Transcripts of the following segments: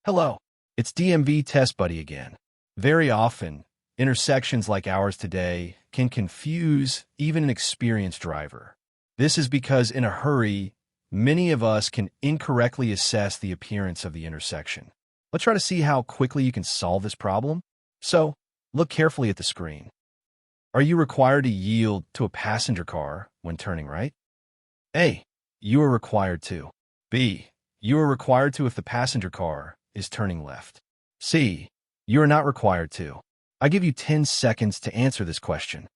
Hello, it's DMV Test Buddy again. Very often, intersections like ours today can confuse even an experienced driver. This is because in a hurry, many of us can incorrectly assess the appearance of the intersection. Let's try to see how quickly you can solve this problem. So, look carefully at the screen. Are you required to yield to a passenger car when turning right? A. You are required to. B. You are required to if the passenger car is turning left. C. You are not required to. I give you 10 seconds to answer this question.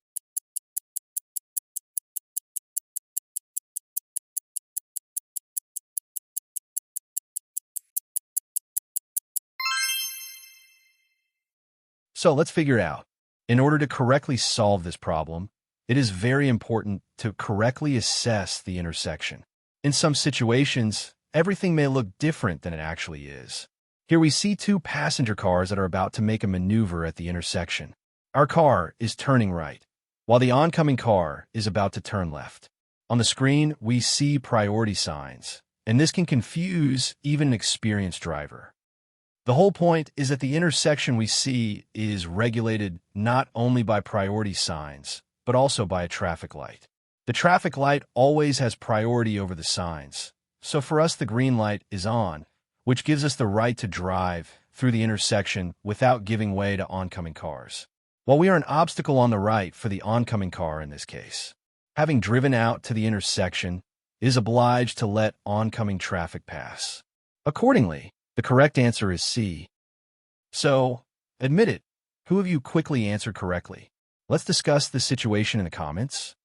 So let's figure out. In order to correctly solve this problem, it is very important to correctly assess the intersection. In some situations, everything may look different than it actually is. Here we see two passenger cars that are about to make a maneuver at the intersection. Our car is turning right, while the oncoming car is about to turn left. On the screen, we see priority signs, and this can confuse even an experienced driver. The whole point is that the intersection we see is regulated not only by priority signs, but also by a traffic light. The traffic light always has priority over the signs, so for us the green light is on, which gives us the right to drive through the intersection without giving way to oncoming cars. While we are an obstacle on the right for the oncoming car in this case, having driven out to the intersection is obliged to let oncoming traffic pass. Accordingly, the correct answer is C. So, admit it. Who of you quickly answered correctly? Let's discuss this situation in the comments.